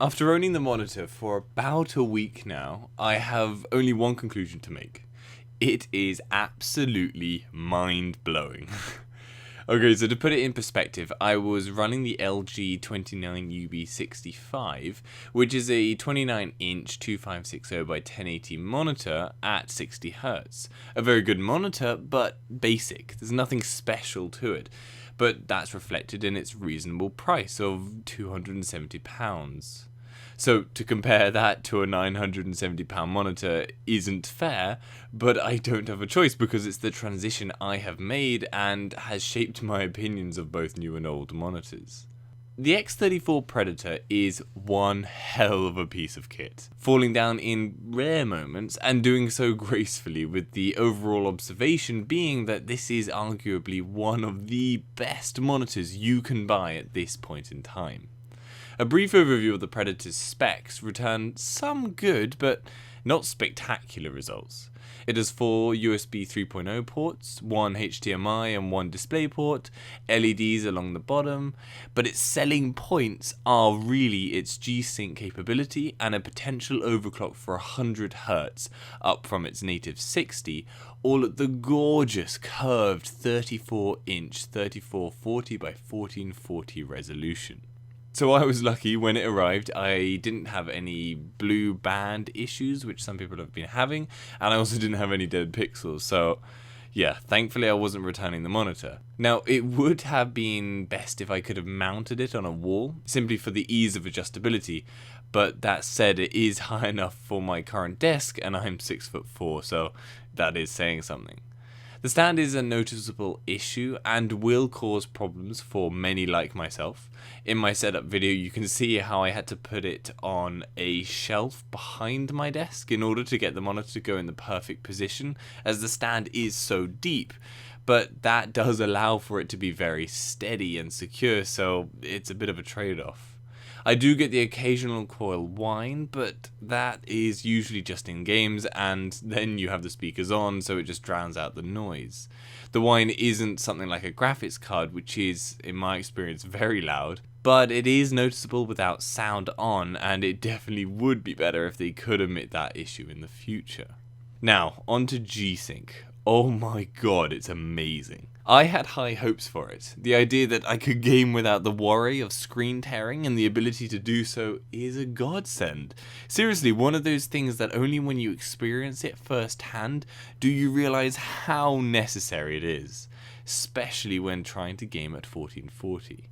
After owning the monitor for about a week now, I have only one conclusion to make. It is absolutely mind-blowing. Okay, so to put it in perspective, I was running the LG 29UB65, which is a 29-inch 2560 by 1080 monitor at 60Hz. A very good monitor, but basic. There's nothing special to it. But that's reflected in its reasonable price of £270. So to compare that to a £970 monitor isn't fair, but I don't have a choice because it's the transition I have made and has shaped my opinions of both new and old monitors. The X34 Predator is one hell of a piece of kit, falling down in rare moments and doing so gracefully, with the overall observation being that this is arguably one of the best monitors you can buy at this point in time. A brief overview of the Predator's specs return some good but not spectacular results. It has 4 USB 3.0 ports, 1 HDMI and 1 DisplayPort, LEDs along the bottom, but its selling points are really its G-Sync capability and a potential overclock for 100Hz, up from its native 60, all at the gorgeous curved 34-inch 3440 by 1440 resolution. So I was lucky when it arrived. I didn't have any blue band issues, which some people have been having, and I also didn't have any dead pixels, so yeah, thankfully I wasn't returning the monitor. Now, it would have been best if I could have mounted it on a wall, simply for the ease of adjustability, but that said, it is high enough for my current desk, and I'm 6'4", so that is saying something. The stand is a noticeable issue and will cause problems for many like myself. In my setup video, you can see how I had to put it on a shelf behind my desk in order to get the monitor to go in the perfect position, as the stand is so deep. But that does allow for it to be very steady and secure, so it's a bit of a trade-off. I do get the occasional coil whine, but that is usually just in games, and then you have the speakers on, so it just drowns out the noise. The whine isn't something like a graphics card, which is, in my experience, very loud, but it is noticeable without sound on, and it definitely would be better if they could omit that issue in the future. Now, on to G-Sync. Oh my god, it's amazing. I had high hopes for it. The idea that I could game without the worry of screen tearing and the ability to do so is a godsend. Seriously, one of those things that only when you experience it firsthand do you realize how necessary it is, especially when trying to game at 1440.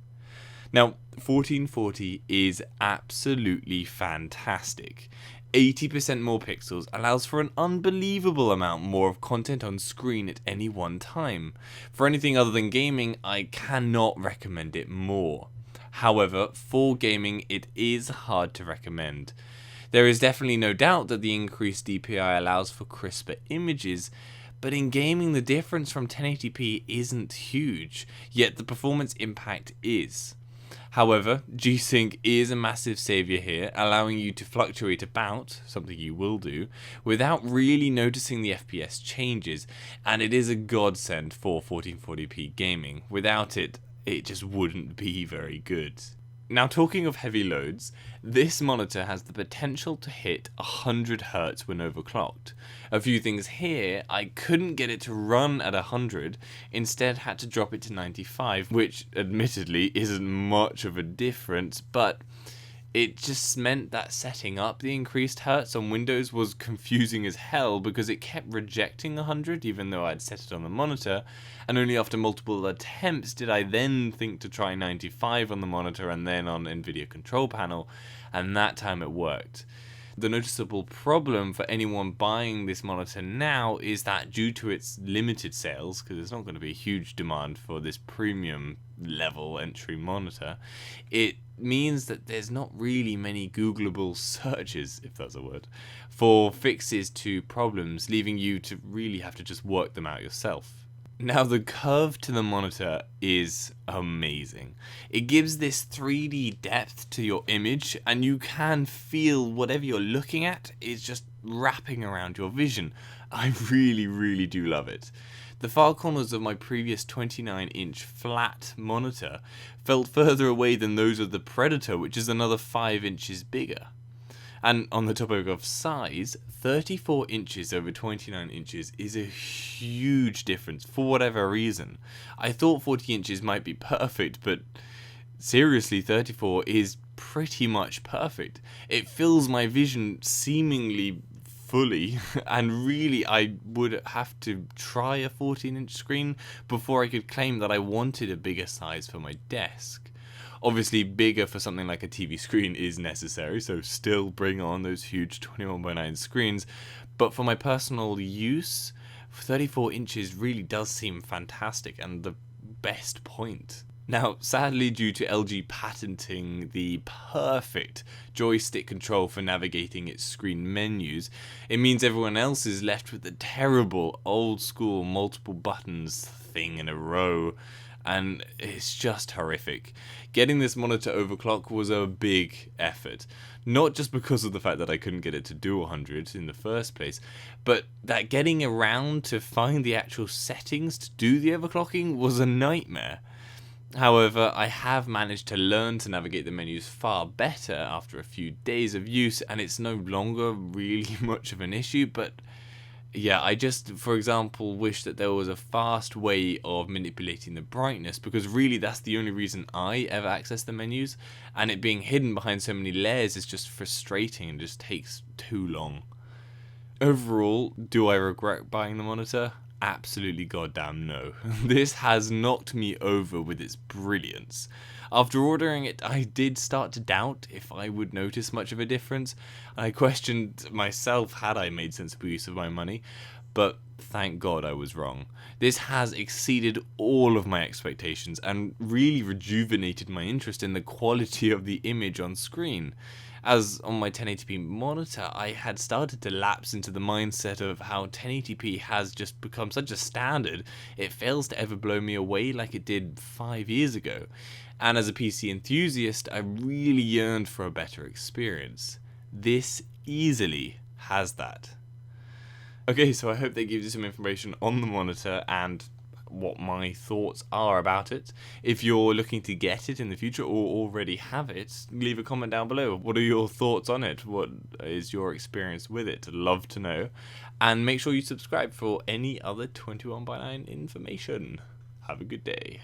Now, 1440 is absolutely fantastic. 80% more pixels allows for an unbelievable amount more of content on screen at any one time. For anything other than gaming, I cannot recommend it more. However, for gaming, it is hard to recommend. There is definitely no doubt that the increased DPI allows for crisper images, but in gaming the difference from 1080p isn't huge, yet the performance impact is. However, G-Sync is a massive saviour here, allowing you to fluctuate about, something you will do, without really noticing the FPS changes, and it is a godsend for 1440p gaming. Without it, it just wouldn't be very good. Now, talking of heavy loads, this monitor has the potential to hit 100Hz when overclocked. A few things here: I couldn't get it to run at 100, instead had to drop it to 95, which admittedly isn't much of a difference, but it just meant that setting up the increased hertz on Windows was confusing as hell because it kept rejecting 100 even though I'd set it on the monitor, and only after multiple attempts did I then think to try 95 on the monitor and then on NVIDIA control panel, and that time it worked. The noticeable problem for anyone buying this monitor now is that due to its limited sales, because there's not going to be a huge demand for this premium level entry monitor, it means that there's not really many Googleable searches, if that's a word, for fixes to problems, leaving you to really have to just work them out yourself. Now, the curve to the monitor is amazing. It gives this 3D depth to your image, and you can feel whatever you're looking at is just wrapping around your vision. I really do love it. The far corners of my previous 29-inch flat monitor felt further away than those of the Predator, which is another 5 inches bigger. And on the topic of size, 34 inches over 29 inches is a huge difference for whatever reason. I thought 40 inches might be perfect, but seriously, 34 is pretty much perfect. It fills my vision seemingly fully, and really I would have to try a 14-inch screen before I could claim that I wanted a bigger size for my desk. Obviously, bigger for something like a TV screen is necessary, so still bring on those huge 21:9 screens, but for my personal use, 34 inches really does seem fantastic and the best point. Now, sadly, due to LG patenting the perfect joystick control for navigating its screen menus, it means everyone else is left with the terrible old-school multiple buttons thing in a row, and it's just horrific. Getting this monitor overclock was a big effort, not just because of the fact that I couldn't get it to do 100 in the first place, but that getting around to find the actual settings to do the overclocking was a nightmare. However, I have managed to learn to navigate the menus far better after a few days of use, and it's no longer really much of an issue, but yeah, I just, for example, wish that there was a fast way of manipulating the brightness, because really that's the only reason I ever access the menus, and it being hidden behind so many layers is just frustrating and just takes too long. Overall, do I regret buying the monitor? Absolutely goddamn no. This has knocked me over with its brilliance. After ordering it, I did start to doubt if I would notice much of a difference. I questioned myself had I made sensible use of my money, but thank God I was wrong. This has exceeded all of my expectations and really rejuvenated my interest in the quality of the image on screen. As on my 1080p monitor, I had started to lapse into the mindset of how 1080p has just become such a standard, it fails to ever blow me away like it did 5 years ago. And as a PC enthusiast, I really yearned for a better experience. This easily has that. Okay, so I hope that gives you some information on the monitor and what my thoughts are about it. If you're looking to get it in the future or already have it, leave a comment down below. What are your thoughts on it? What is your experience with it? I'd love to know. And make sure you subscribe for any other 21:9 information. Have a good day.